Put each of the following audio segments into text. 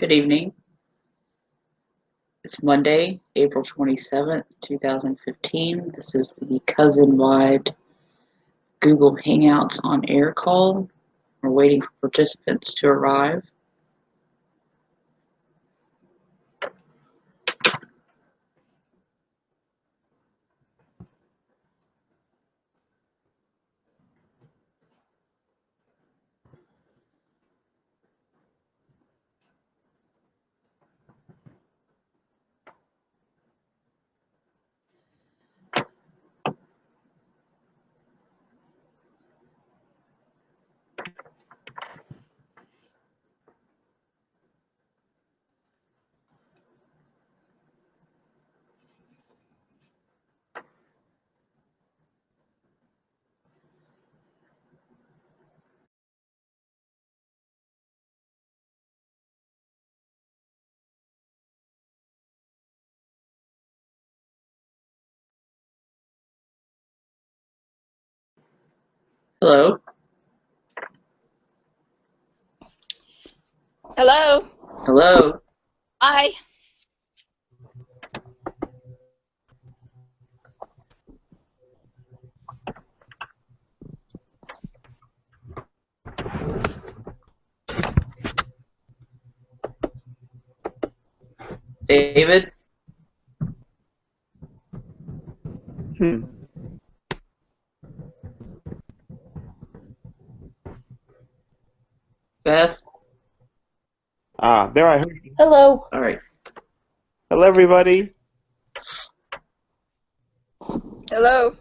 Good evening. It's Monday, April 27th, 2015. This is the CUSEN-wide Google Hangouts on air call. We're waiting for participants to arrive. Hello. Hello. Hello. Hi. David. Beth. There I heard you. Hello. All right. Hello, everybody. Hello.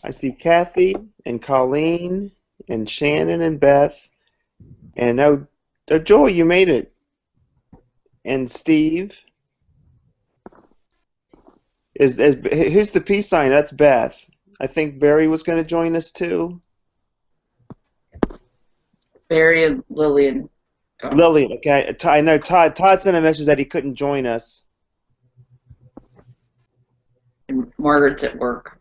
I see Kathy and Colleen and Shannon and Beth. And Joy, you made it. And Steve. Who's the peace sign? That's Beth. I think Barry was going to join us too. Barry and Lillian. Lillian, okay. I know Todd sent a message that he couldn't join us. And Margaret's at work.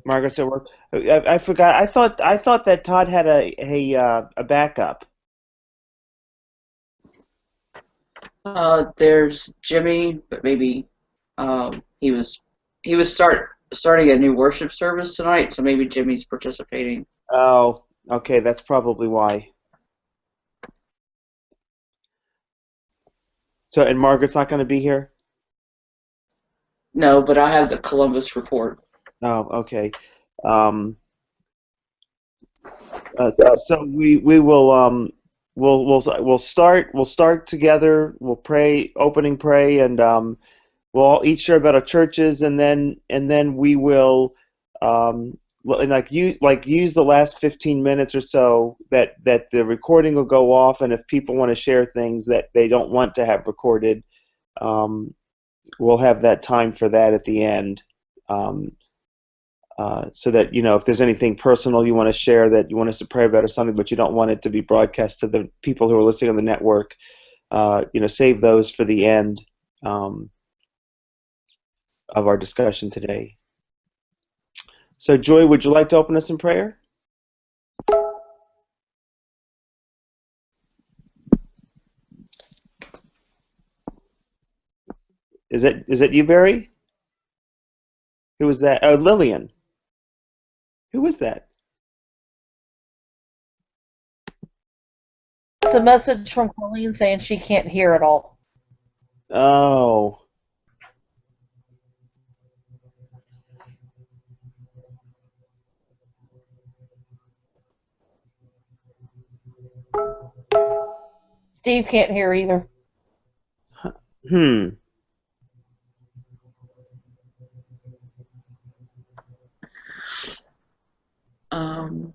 Margaret's at work. I forgot. I thought that Todd had a backup. There's Jimmy, but maybe he was starting a new worship service tonight, so maybe Jimmy's participating. Oh, okay. That's probably why. So, and Margaret's not going to be here? No, but I have the Columbus report. Oh, okay. So we will we'll start together. We'll pray, opening pray, and we'll all each share about our churches, and then we will use the last 15 minutes or so that the recording will go off, and if people want to share things that they don't want to have recorded, we'll have that time for that at the end. So that, if there's anything personal you want to share that you want us to pray about or something, but you don't want it to be broadcast to the people who are listening on the network, save those for the end of our discussion today. So, Joy, would you like to open us in prayer? Is that you, Barry? Who was that? Oh, Lillian. Who was that? It's a message from Colleen saying she can't hear at all. Oh. Steve can't hear either. Hmm. Um,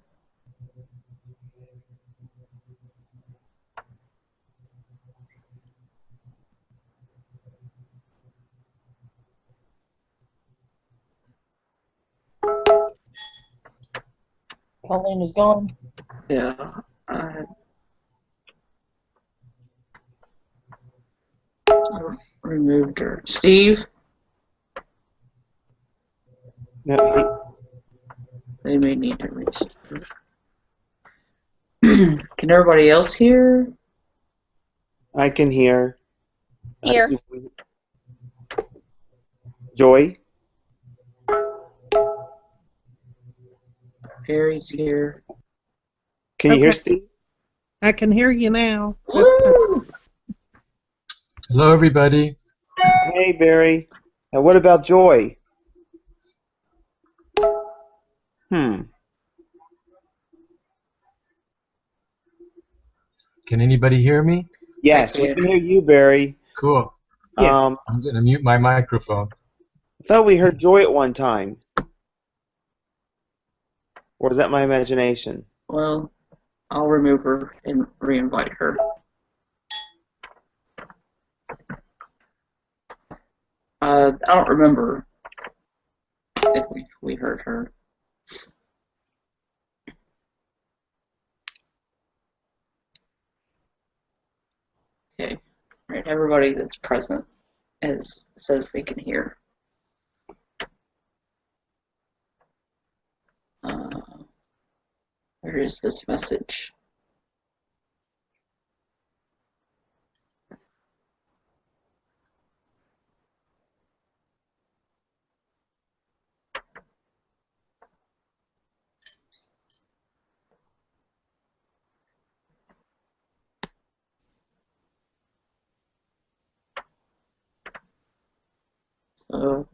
Colleen is gone. yeah. I removed her. Steve? No, They may need to restart. Can everybody else hear? I can hear. Here. Joy? Perry's here. Can you hear Okay. Steve? I can hear you now. That's Woo! Hello, everybody. Hey, Barry. And what about Joy? Can anybody hear me? Yes, we can hear you, Barry. Cool. Yeah. I'm going to mute my microphone. I thought we heard Joy at one time. Or is that my imagination? Well, I'll remove her and re-invite her. I don't remember if we heard her. Okay. All right, everybody that's present says they can hear. Where is this message?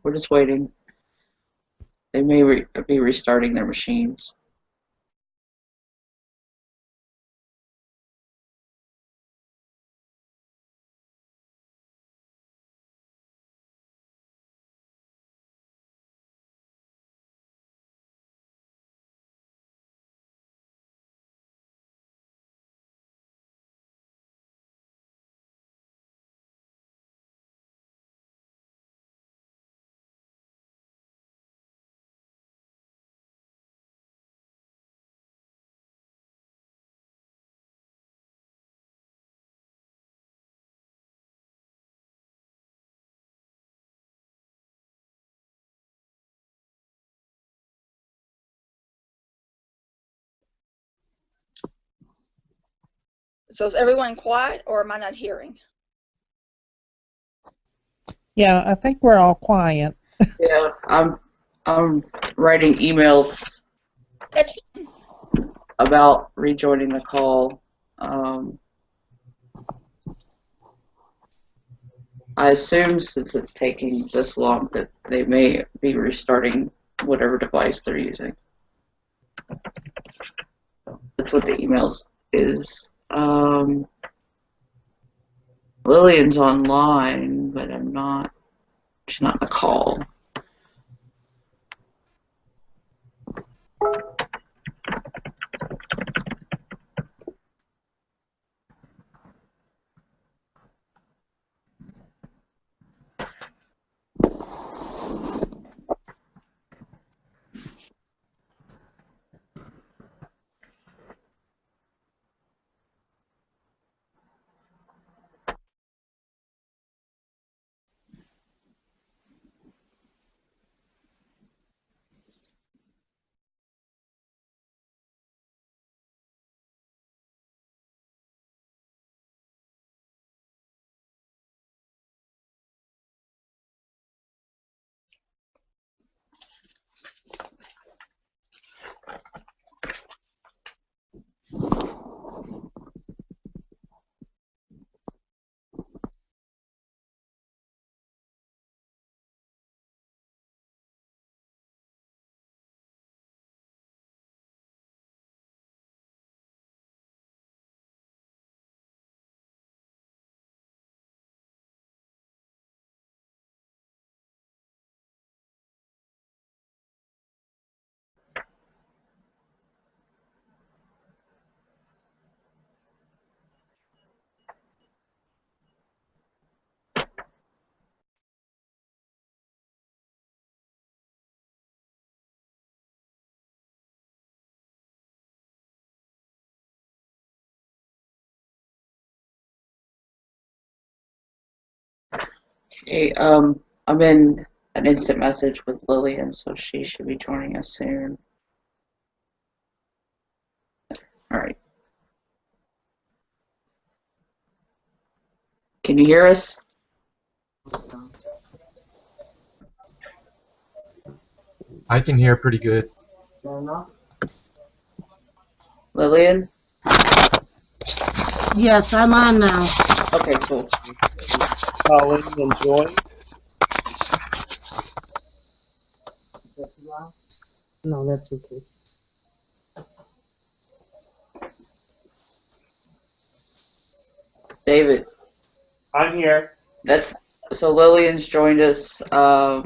We're just waiting. They may be restarting their machines. So is everyone quiet, or am I not hearing? Yeah, I think we're all quiet. Yeah, I'm writing emails It's about rejoining the call. I assume since it's taking this long that they may be restarting whatever device they're using. That's what the emails is. Lillian's online, but she's not in the call. Okay, I'm in an instant message with Lillian, so she should be joining us soon. All right. Can you hear us? I can hear pretty good. Lillian? Yes, I'm on now. Okay, cool. Colleen and Joy. No, that's okay. David. I'm here. So Lillian's joined us. I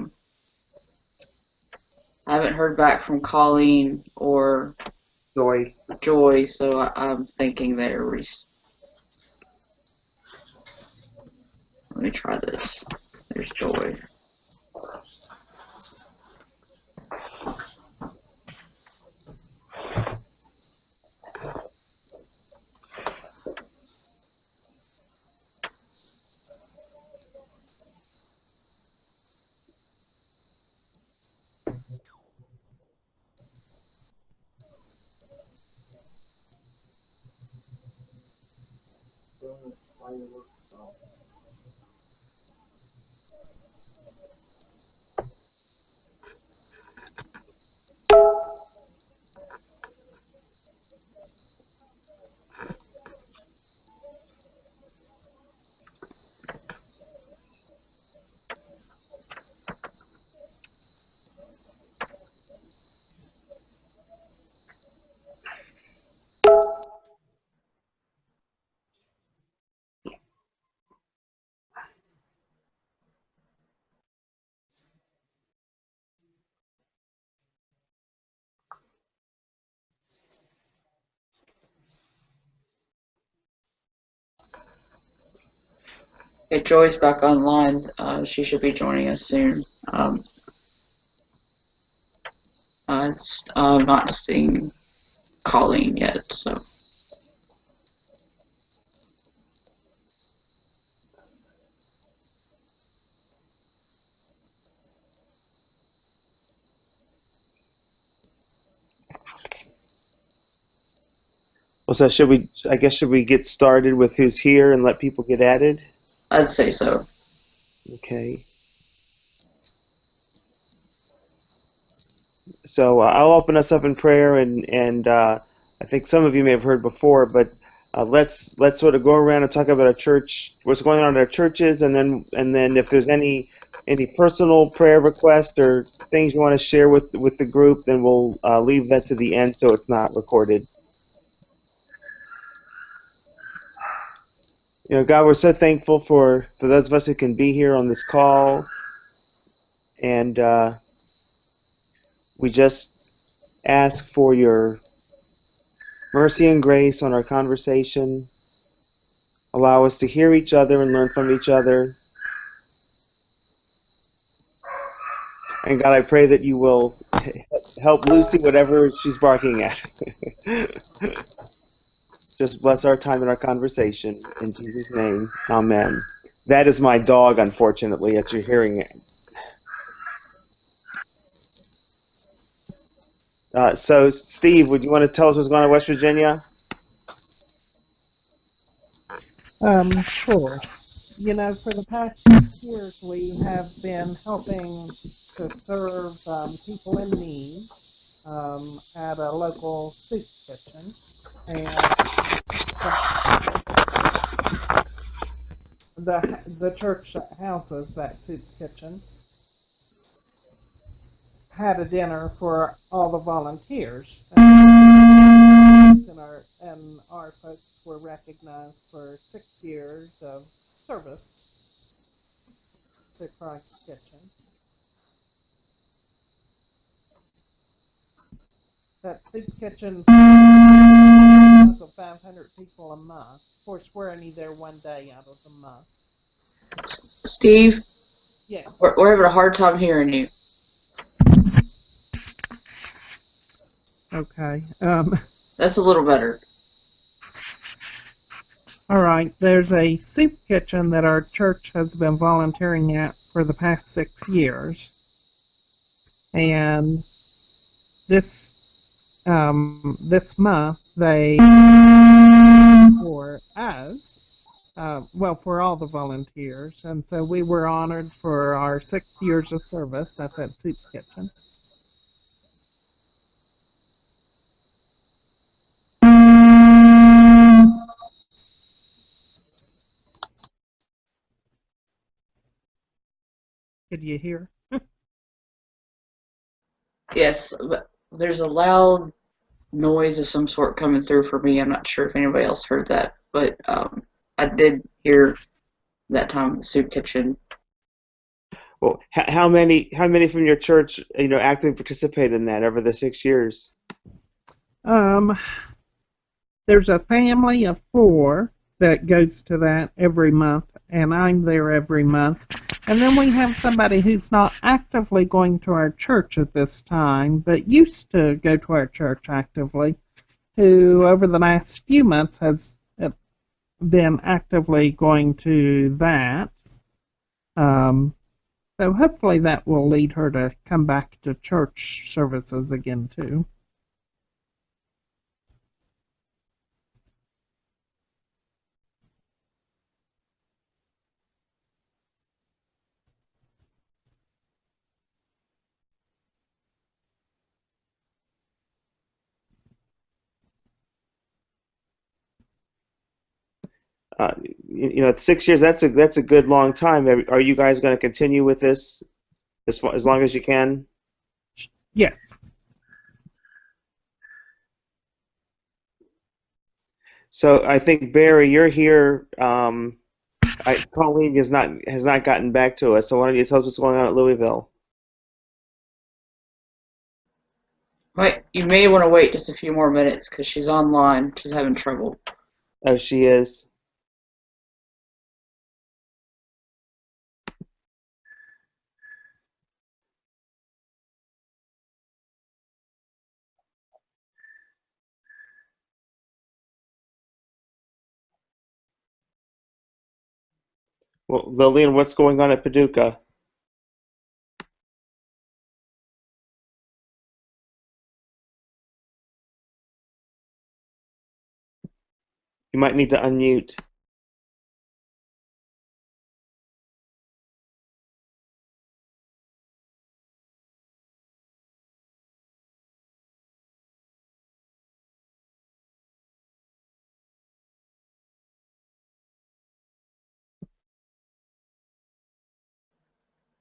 haven't heard back from Colleen or Joy, so I'm thinking they're let me try this. There's Joy. Okay, Joy's back online. She should be joining us soon. I'm not seeing Colleen yet, so. Well, so should we get started with who's here and let people get added? I'd say so. Okay. So I'll open us up in prayer, and I think some of you may have heard before, but let's sort of go around and talk about our church, what's going on in our churches, and then if there's any personal prayer requests or things you want to share with the group, then we'll leave that to the end so it's not recorded. You know, God, we're so thankful for those of us who can be here on this call, and we just ask for your mercy and grace on our conversation. Allow us to hear each other and learn from each other. And God, I pray that you will help Lucy, whatever she's barking at. Just bless our time and our conversation. In Jesus' name, amen. That is my dog, unfortunately, as you're hearing it. So, Steve, would you want to tell us what's going on in West Virginia? Sure. You know, for the past 6 years, we have been helping to serve people in need at a local soup kitchen. And the church that houses that soup kitchen had a dinner for all the volunteers. And our folks were recognized for 6 years of service to Christ's Kitchen. That soup kitchen has 500 people a month. Of course, we're only there one day out of the month. Steve? Yeah. We're having a hard time hearing you. Okay. That's a little better. All right. There's a soup kitchen that our church has been volunteering at for the past 6 years. And this month they for us well, for all the volunteers. And so we were honored for our 6 years of service at that soup kitchen. Could you hear? Yes, but there's a loud noise of some sort coming through for me. I'm not sure if anybody else heard that, but I did hear that time in the soup kitchen. Well, how many from your church, actively participate in that over the 6 years? Um, there's a family of 4 that goes to that every month, and I'm there every month. And then we have somebody who's not actively going to our church at this time, but used to go to our church actively, who over the last few months has been actively going to that. So hopefully that will lead her to come back to church services again too. Uh, 6 years, that's a good long time. Are you guys going to continue with this as long as you can? Yes. So I think Barry, you're here. Colleen has not gotten back to us. So why don't you tell us what's going on at Louisville? Wait, you may want to wait just a few more minutes because she's online. She's having trouble. Oh, she is. Well, Lillian, what's going on at Paducah? You might need to unmute.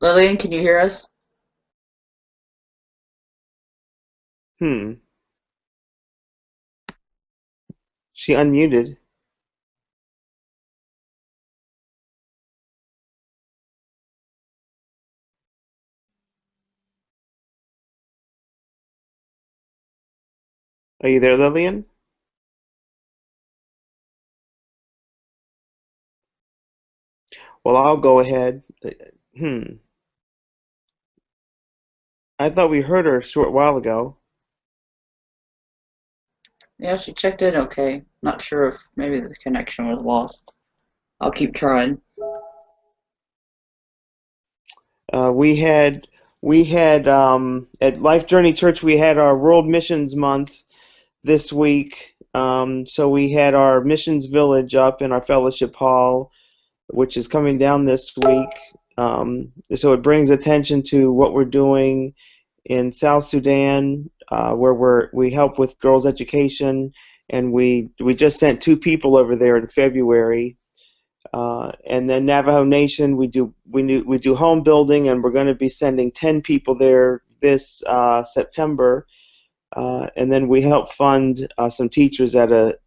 Lillian, can you hear us? She unmuted. Are you there, Lillian? Well, I'll go ahead. I thought we heard her a short while ago. Yeah, she checked in okay. Not sure if maybe the connection was lost. I'll keep trying. We had at Life Journey Church, we had our World Missions Month this week. So we had our missions village up in our fellowship hall, which is coming down this week. So it brings attention to what we're doing in South Sudan, where we help with girls' education, and we just sent 2 people over there in February. And then Navajo Nation, we do home building, and we're going to be sending 10 people there this September. And then we help fund some teachers at a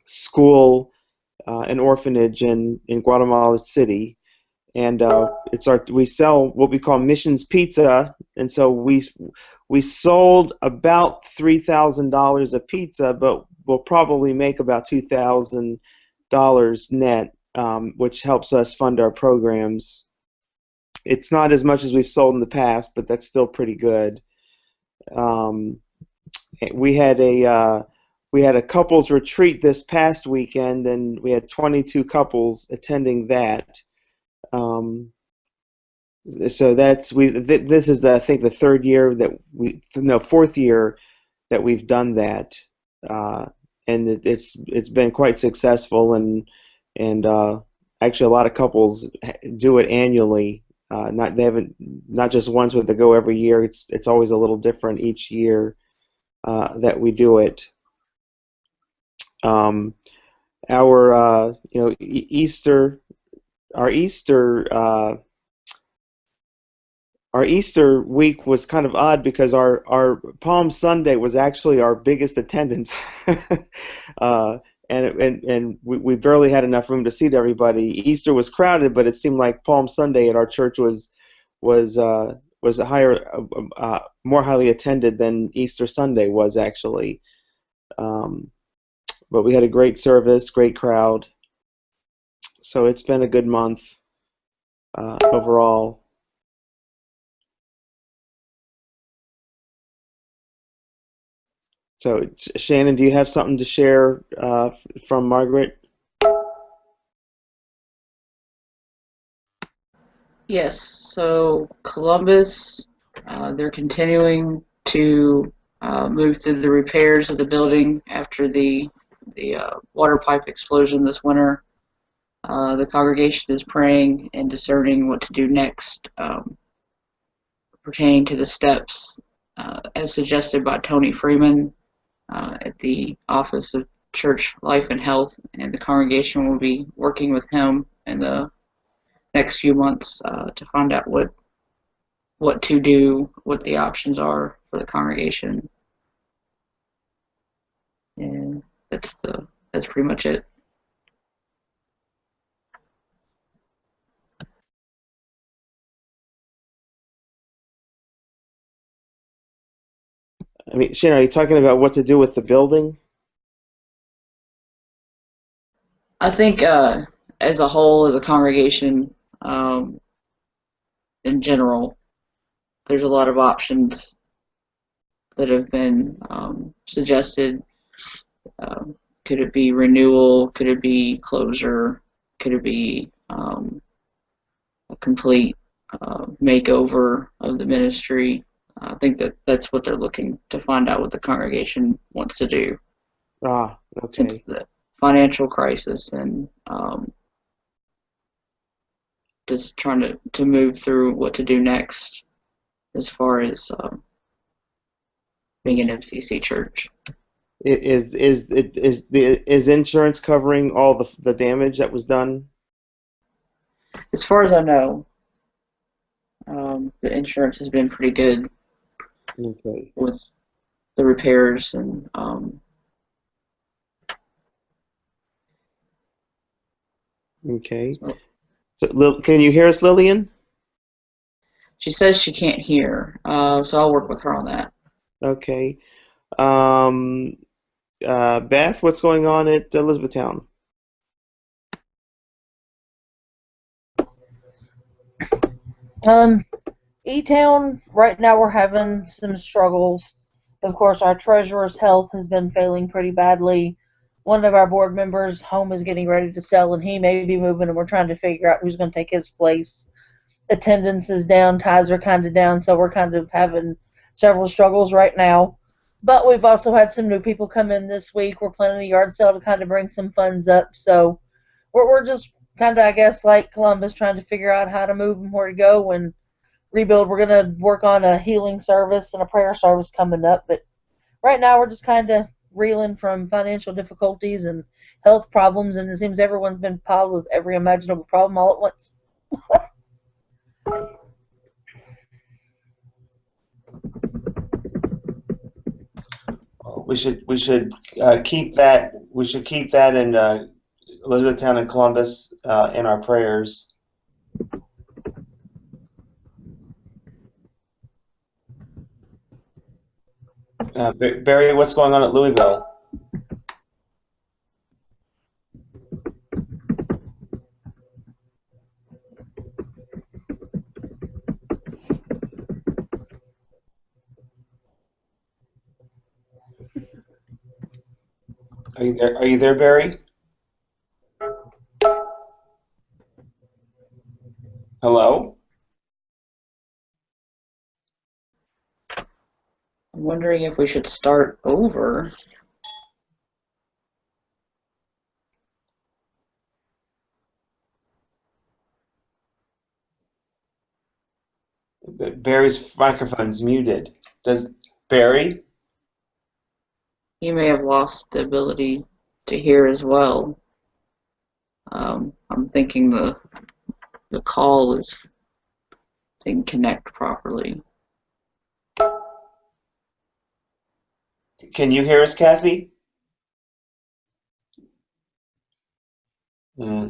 school, an orphanage in Guatemala City. And we sell what we call missions pizza, and so we sold about $3,000 of pizza, but we'll probably make about $2,000 net, which helps us fund our programs. It's not as much as we've sold in the past, but that's still pretty good. We had a couples retreat this past weekend, and we had 22 couples attending that. So this is I think the 4th year that we've done that. it's been quite successful, and actually a lot of couples do it annually. They haven't not just once, but they go every year. It's always a little different each year that we do it. Our Easter, our Easter. Our Easter week was kind of odd because our Palm Sunday was actually our biggest attendance, and we barely had enough room to seat everybody. Easter was crowded, but it seemed like Palm Sunday at our church was a more highly attended than Easter Sunday was actually. But we had a great service, great crowd, so it's been a good month overall. So, Shannon, do you have something to share from Margaret? Yes, so Columbus, they're continuing to move through the repairs of the building after the water pipe explosion this winter. The congregation is praying and discerning what to do next pertaining to the steps as suggested by Tony Freeman at the Office of Church Life and Health, and the congregation will be working with him in the next few months to find out what to do, what the options are for the congregation. And that's pretty much it. I mean, Shannon, are you talking about what to do with the building? I think as a whole, as a congregation, in general, there's a lot of options that have been suggested. Could it be renewal? Could it be closure? Could it be a complete makeover of the ministry? I think that's what they're looking to find out what the congregation wants to do. Ah, Since okay. the financial crisis and just trying to move through what to do next as far as being an MCC church. Is insurance covering all the damage that was done? As far as I know, the insurance has been pretty good Okay. with the repairs and Okay. So, can you hear us, Lillian? she says she can't hear, so I'll work with her on that. Okay. Beth, what's going on at Elizabethtown? E-Town, right now we're having some struggles. Of course, our treasurer's health has been failing pretty badly. One of our board members' home is getting ready to sell, and he may be moving, and we're trying to figure out who's going to take his place. Attendance is down, ties are kind of down, so we're kind of having several struggles right now. But we've also had some new people come in this week. We're planning a yard sale to kind of bring some funds up, so we're just kind of, I guess, like Columbus, trying to figure out how to move and where to go and rebuild. We're going to work on a healing service and a prayer service coming up, but right now we're just kind of reeling from financial difficulties and health problems, and it seems everyone's been piled with every imaginable problem all at once. We should keep that. We should keep that in Elizabethtown and Columbus in our prayers. Barry, what's going on at Louisville? Are you there? Are you there, Barry? Hello? I'm wondering if we should start over. Barry's microphone's muted. Does Barry? He may have lost the ability to hear as well. I'm thinking the call didn't connect properly. Can you hear us, Kathy? Hmm.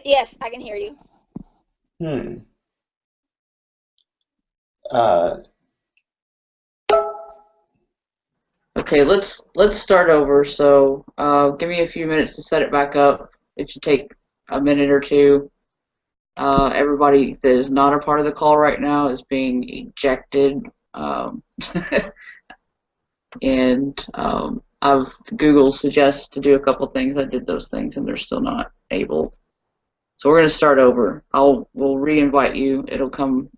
Yes, I can hear you. Hmm. Uh, Okay, let's start over. So give me a few minutes to set it back up. It should take a minute or two. Everybody that is not a part of the call right now is being ejected. And I've Google suggests to do a couple things. I did those things, and they're still not able. So we're going to start over. We'll re-invite you. It'll come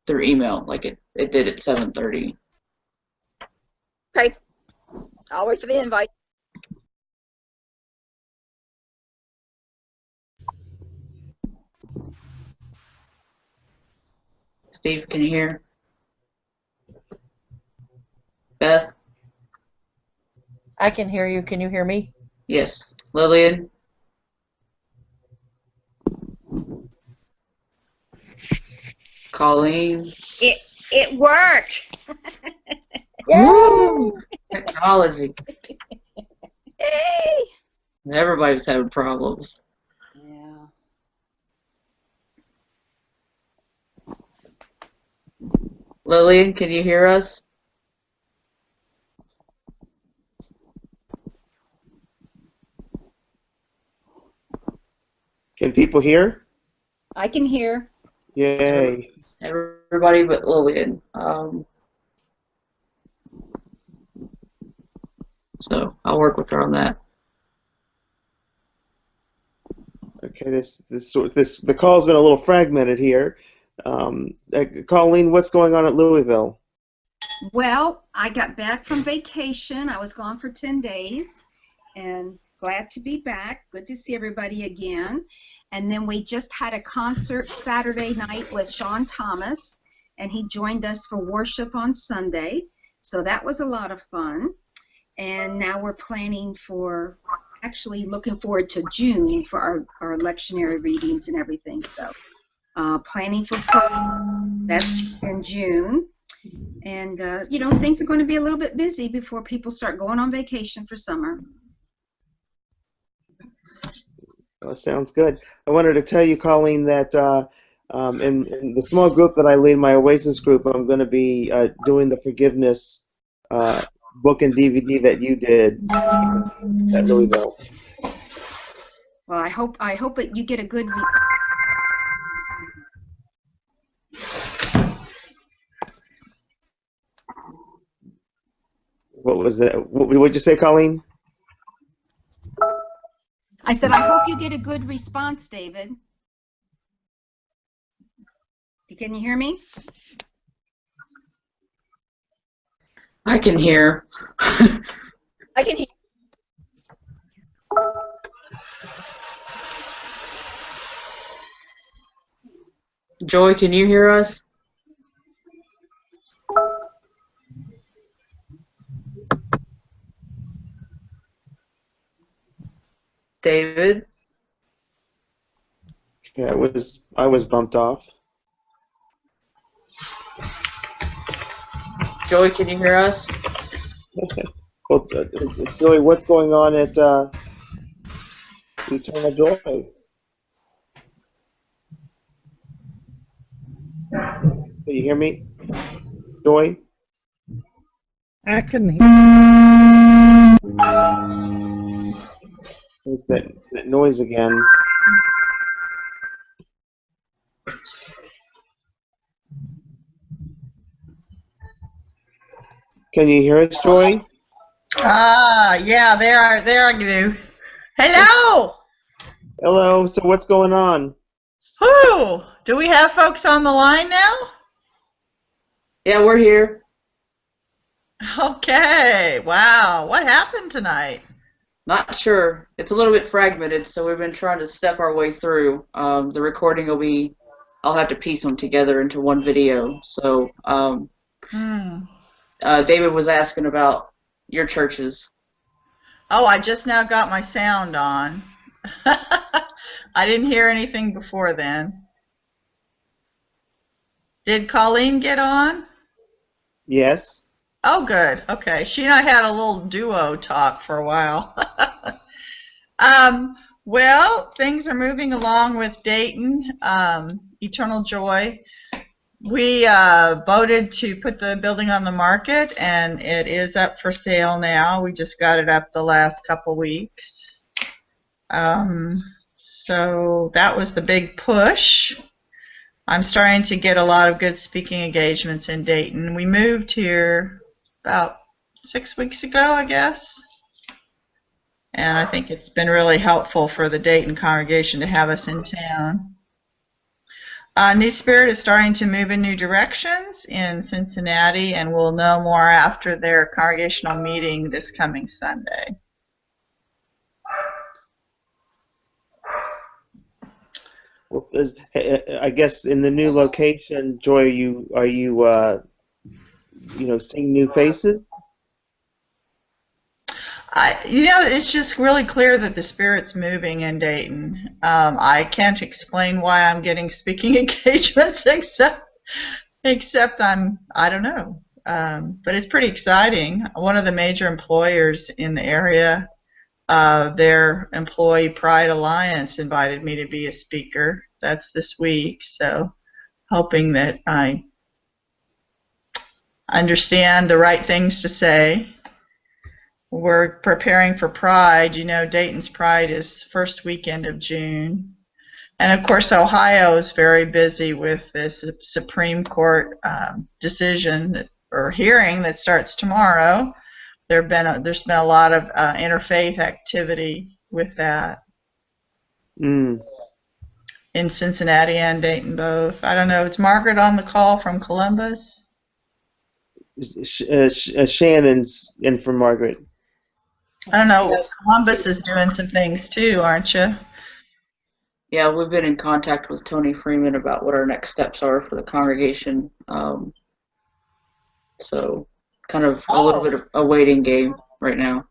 through email like it did at 7:30. Okay, I'll wait for the invite. Steve, can you hear? Beth? I can hear you. Can you hear me? Yes. Lillian? Colleen? It worked. Yay! Technology. Yay! Everybody's having problems. Yeah. Lillian, can you hear us? can people hear? I can hear. Yay. Everybody but Lillian. So I'll work with her on that. Okay, the call's been a little fragmented here. Colleen, what's going on at Louisville? Well, I got back from vacation. I was gone for 10 days and glad to be back. Good to see everybody again. And then we just had a concert Saturday night with Sean Thomas, and he joined us for worship on Sunday. So that was a lot of fun. And now we're planning for, actually looking forward to June for our lectionary readings and everything. So planning for that's in June. And, you know, things are going to be a little bit busy before people start going on vacation for summer. Well, sounds good. I wanted to tell you, Colleen, that in the small group that I lead, my Oasis group, I'm going to be doing the forgiveness book and DVD that you did at Louisville. Well, I hope that you get a good. What was that? What did you say, Colleen? I said I hope you get a good response, David. Can you hear me? I can hear. I can hear. Joy, can you hear us? David? Yeah, I was bumped off. Joy, can you hear us? Well, Joey, what's going on at Eternal Joy? Can you hear me, Joy? I can hear. It's that noise again. Can you hear us, Joy? Yeah, there I do. Hello! Hello, so what's going on? Whew! Do we have folks on the line now? Yeah, we're here. Okay, wow. What happened tonight? Not sure. It's a little bit fragmented, so we've been trying to step our way through. The recording will be I'll have to piece them together into one video. So Hmm. David was asking about your churches. Oh, I just now got my sound on. I didn't hear anything before then. Did Colleen get on? Yes. Oh, good. Okay. She and I had a little duo talk for a while. Well, things are moving along with Dayton, Eternal Joy. We voted to put the building on the market, and it is up for sale now. We just got it up the last couple weeks. So that was the big push. I'm starting to get a lot of good speaking engagements in Dayton. We moved here about 6 weeks ago, I guess. And I think it's been really helpful for the Dayton congregation to have us in town. New Spirit is starting to move in new directions in Cincinnati, and we'll know more after their congregational meeting this coming Sunday. Well, I guess in the new location, Joy, are you seeing new faces? It's just really clear that the Spirit's moving in Dayton. I can't explain why I'm getting speaking engagements except I don't know. But it's pretty exciting. One of the major employers in the area, their Employee Pride Alliance invited me to be a speaker. That's this week, so hoping that I understand the right things to say. We're preparing for Pride. Dayton's Pride is first weekend of June. And of course, Ohio is very busy with this Supreme Court decision or hearing that starts tomorrow. There's been a lot of interfaith activity with that in Cincinnati and Dayton both. I don't know. Is Margaret on the call from Columbus? Shannon's in for Margaret. I don't know. Columbus is doing some things too, aren't you? Yeah, we've been in contact with Tony Freeman about what our next steps are for the congregation. So kind of a little bit of a waiting game right now.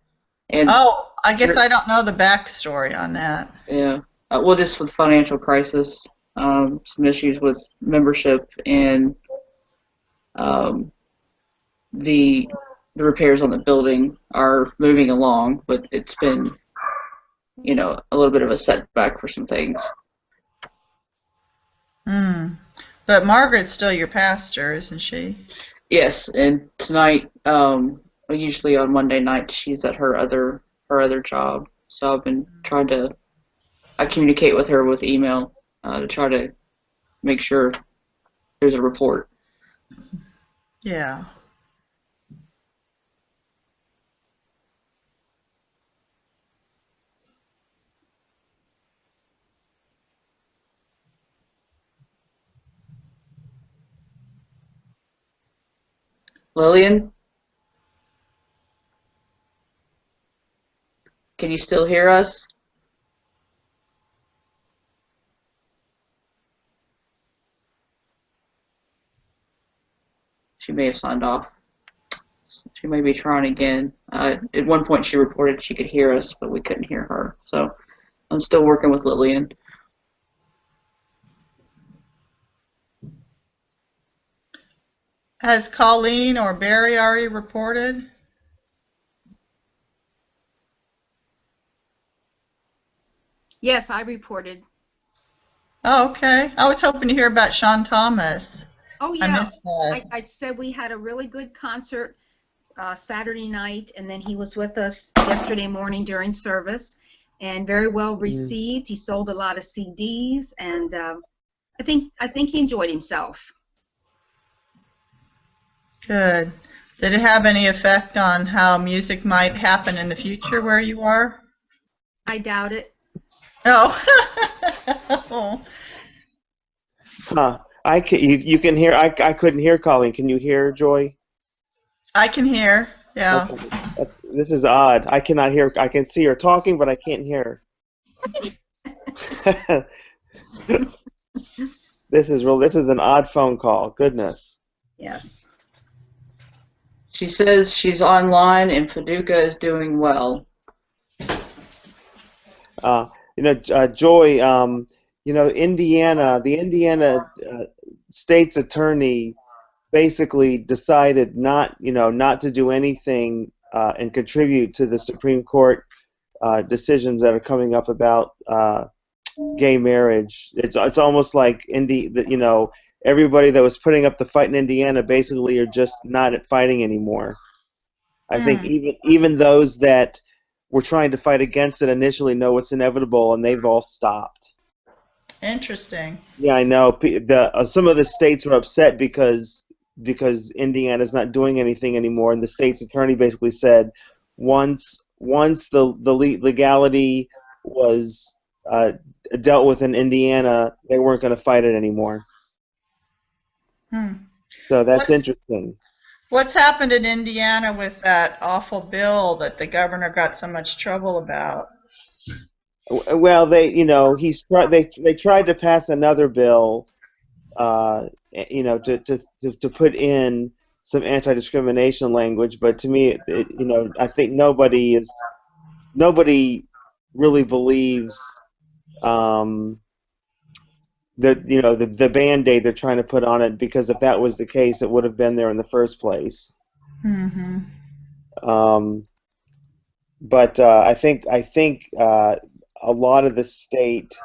And I guess I don't know the backstory on that. Yeah, well, just with financial crisis, some issues with membership, and the repairs on the building are moving along, but it's been, a little bit of a setback for some things. But Margaret's still your pastor, isn't she? Yes, and tonight, usually on Monday night, she's at her other job. So I've been trying to communicate with her with email to try to make sure there's a report. Yeah. Lillian? Can you still hear us? She may have signed off. She may be trying again. At one point she reported she could hear us, but we couldn't hear her. So I'm still working with Lillian. Has Colleen or Barry already reported? Yes, I reported. Oh, okay. I was hoping to hear about Sean Thomas. Oh, yeah. I missed that. Like I said, we had a really good concert Saturday night, and then he was with us yesterday morning during service, and very well received. He sold a lot of CDs, and I think he enjoyed himself. Good. Did it have any effect on how music might happen in the future where you are? I doubt it. Oh. Huh. You can hear. I couldn't hear Colleen. Can you hear Joy? I can hear. Yeah. Okay. This is odd. I cannot hear. I can see her talking, but I can't hear her. This is real. This is an odd phone call. Goodness. Yes. She says she's online and Paducah is doing well. Joy. Indiana. The Indiana state's attorney basically decided not to do anything and contribute to the Supreme Court decisions that are coming up about gay marriage. It's almost like everybody that was putting up the fight in Indiana basically are just not fighting anymore. I think even those that were trying to fight against it initially know it's inevitable, and they've all stopped. Interesting. Yeah, I know. Some of the states were upset because Indiana's not doing anything anymore, and the state's attorney basically said once the legality was dealt with in Indiana, they weren't going to fight it anymore. So that's interesting. What's happened in Indiana with that awful bill that the governor got so much trouble about? Well, they tried to pass another bill, to put in some anti-discrimination language, but to me, I think nobody really believes the Band-Aid they're trying to put on it, because if that was the case, it would have been there in the first place. But I think a lot of the state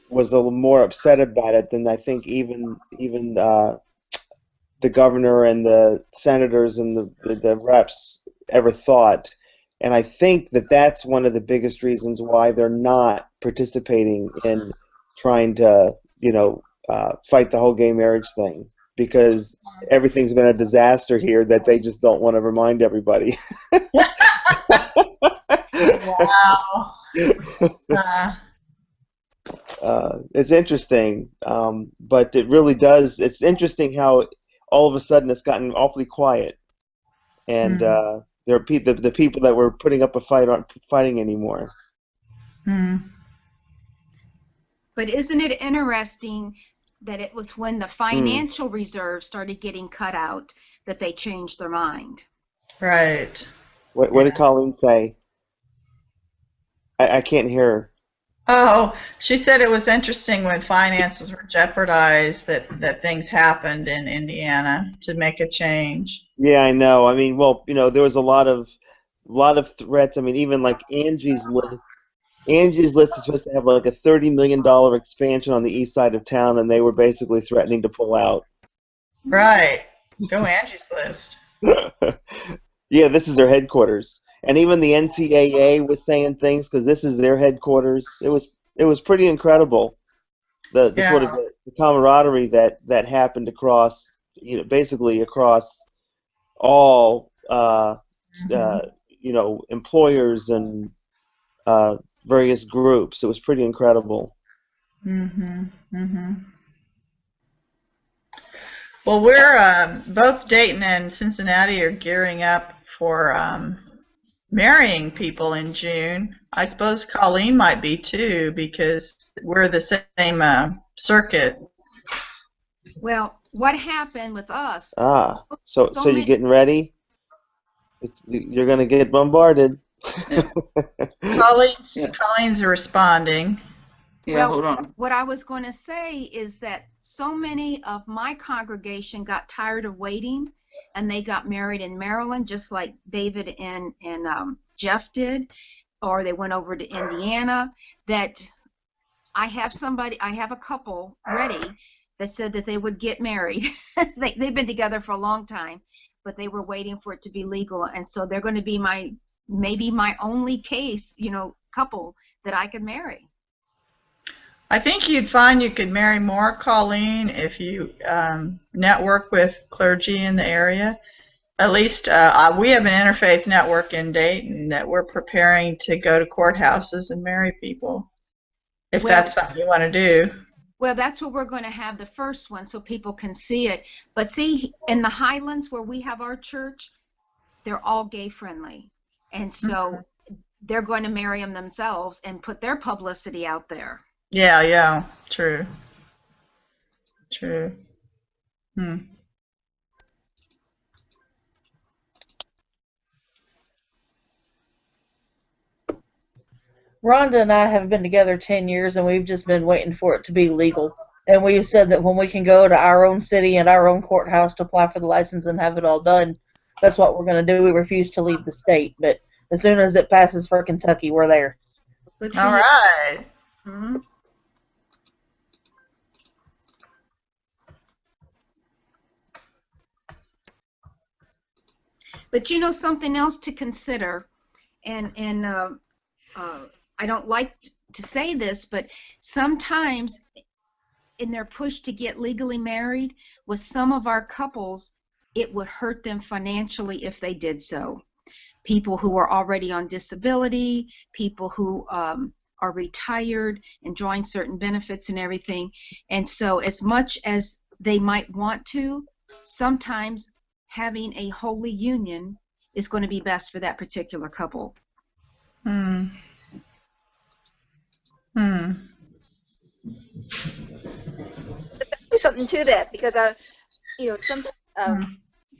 was a little more upset about it than I think even the governor and the senators and the reps ever thought. And I think that's one of the biggest reasons why they're not participating in trying to fight the whole gay marriage thing, because everything's been a disaster here that they just don't want to remind everybody. Wow. It's interesting, but it really does. It's interesting how all of a sudden it's gotten awfully quiet, and there are the people that were putting up a fight aren't fighting anymore. But isn't it interesting that it was when the financial reserve started getting cut out that they changed their mind? Right. What did Colleen say? I can't hear her. Oh, she said it was interesting when finances were jeopardized that things happened in Indiana to make a change. Yeah, I know. I mean, well, there was a lot of threats. I mean, even like Angie's List. Angie's List is supposed to have like a $30 million expansion on the east side of town, and they were basically threatening to pull out. Right. Go Angie's List. Yeah, this is their headquarters. And even the NCAA was saying things because this is their headquarters. It was pretty incredible. The sort of the camaraderie that happened across, basically across all employers and various groups. It was pretty incredible. Well, we're both Dayton and Cincinnati are gearing up for marrying people in June. I suppose Colleen might be too, because we're the same circuit. Well, what happened with us? So you're getting ready? You're going to get bombarded. Colleen's responding. Yeah, well, hold on. what I was going to say is that so many of my congregation got tired of waiting, and they got married in Maryland, just like David and Jeff did, or they went over to Indiana. That I have a couple ready that said that they would get married. They've been together for a long time, but they were waiting for it to be legal, and so they're going to be maybe my only case, couple that I can marry. I think you'd find you could marry more, Colleen, if you network with clergy in the area. At least we have an interfaith network in Dayton that we're preparing to go to courthouses and marry people, if that's something you want to do. Well, that's what we're going to have the first one so people can see it. But see, in the Highlands where we have our church, they're all gay friendly. And so they're going to marry them themselves and put their publicity out there. Yeah, true. True. Hmm. Rhonda and I have been together 10 years, and we've just been waiting for it to be legal. And we've said that when we can go to our own city and our own courthouse to apply for the license and have it all done, that's what we're going to do. We refuse to leave the state. But as soon as it passes for Kentucky, we're there. Good for All you. right. Mhm. But you know something else to consider, and I don't like to say this, but sometimes in their push to get legally married, with some of our couples, it would hurt them financially if they did so. People who are already on disability, people who are retired, enjoying certain benefits and everything. And so as much as they might want to, sometimes having a holy union is going to be best for that particular couple. Hmm. Hmm. There's something to that because sometimes Hmm.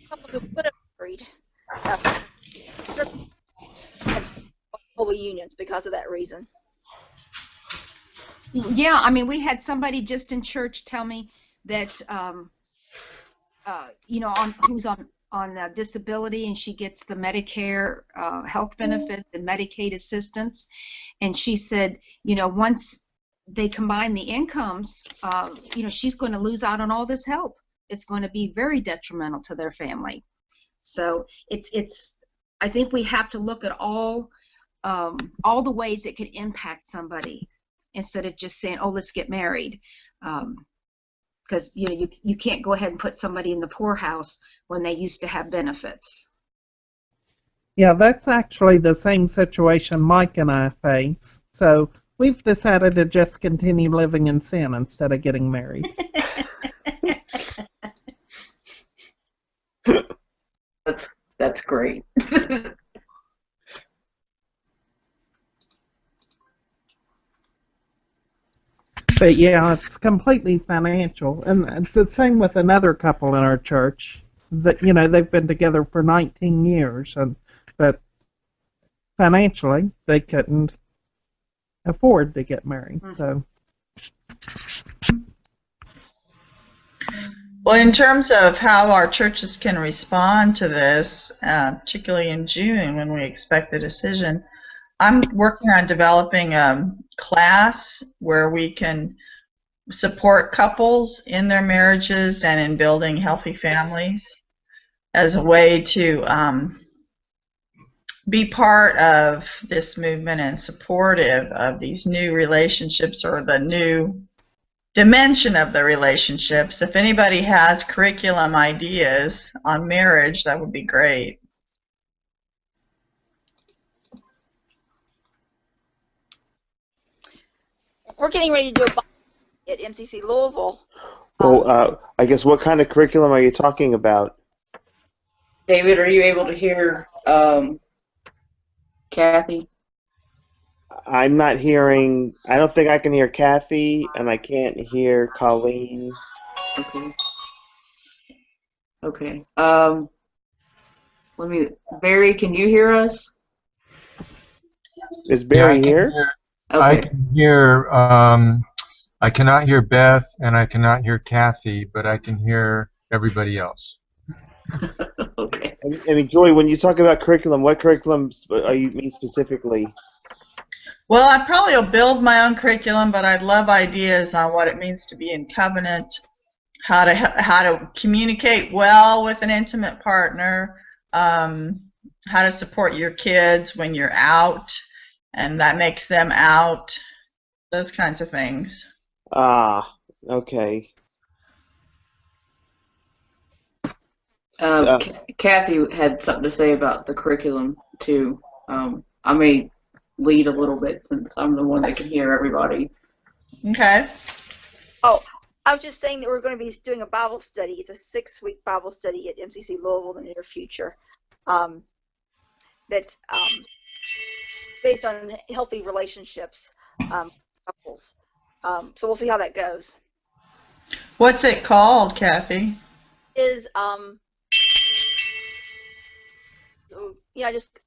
couples who would have married have holy unions because of that reason. Yeah, I mean, we had somebody just in church tell me that, who's on disability, and she gets the Medicare health benefits and Medicaid assistance, and she said, once they combine the incomes, she's going to lose out on all this help. It's going to be very detrimental to their family. So I think we have to look at all the ways it could impact somebody instead of just saying, oh, let's get married. Because you can't go ahead and put somebody in the poorhouse when they used to have benefits. Yeah, that's actually the same situation Mike and I face. So we've decided to just continue living in sin instead of getting married. That's great. But yeah, it's completely financial. And it's the same with another couple in our church that, they've been together for 19 years, but financially they couldn't afford to get married. So Well, in terms of how our churches can respond to this, particularly in June when we expect the decision, I'm working on developing a class where we can support couples in their marriages and in building healthy families as a way to be part of this movement and supportive of these new relationships or the new dimension of the relationships. If anybody has curriculum ideas on marriage, that would be great. We're getting ready to do a Bible study at MCC Louisville. Well, I guess what kind of curriculum are you talking about? David, are you able to hear Kathy? I'm not hearing. I don't think I can hear Kathy, and I can't hear Colleen. Okay. Okay. Barry, can you hear us? Is Yeah, Barry here? I Okay. can hear. I cannot hear Beth, and I cannot hear Kathy, but I can hear everybody else. Okay. I mean, Joy, when you talk about curriculum, what curriculum are you mean specifically? Well, I probably will build my own curriculum, but I'd love ideas on what it means to be in covenant, how to communicate well with an intimate partner, how to support your kids when you're out and that makes them out, those kinds of things. Ah, okay. So, Kathy had something to say about the curriculum too. I may lead a little bit since I'm the one that can hear everybody. Okay. Oh, I was just saying that we're going to be doing a Bible study. It's a 6-week Bible study at MCC Louisville in the near future. That's based on healthy relationships, couples. So we'll see how that goes. What's it called, Kathy? Is yeah, I just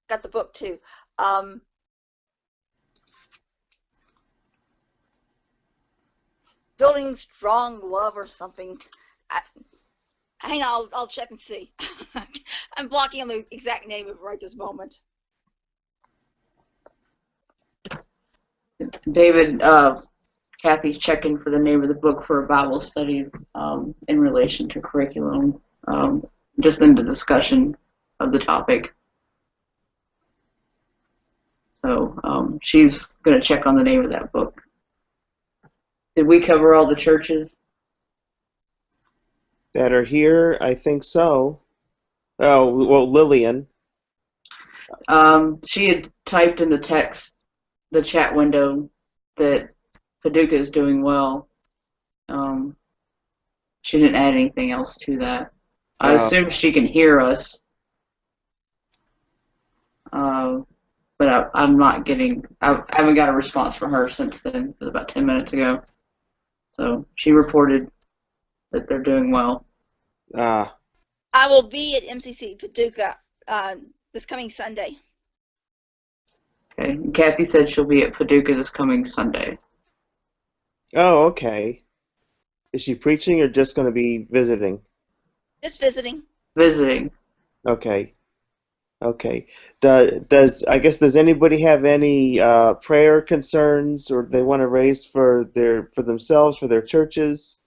got the book too. Building strong love or something. Hang on, I'll check and see. I'm blocking on the exact name of it right this moment. David, Kathy's checking for the name of the book for a Bible study in relation to curriculum, just in the discussion of the topic. So she's going to check on the name of that book. Did we cover all the churches? That are here? I think so. Oh, well, Lillian. She had typed in the text, the chat window, that Paducah is doing well. She didn't add anything else to that. I assume she can hear us, but I'm not getting. I haven't got a response from her since then. It was about 10 minutes ago. So she reported that they're doing well. I will be at MCC Paducah this coming Sunday. Okay. And Kathy said she'll be at Paducah this coming Sunday. Oh, okay. Is she preaching or just going to be visiting? Just visiting. Visiting. Okay. Okay. Does anybody have any prayer concerns or they want to raise for themselves, for their churches?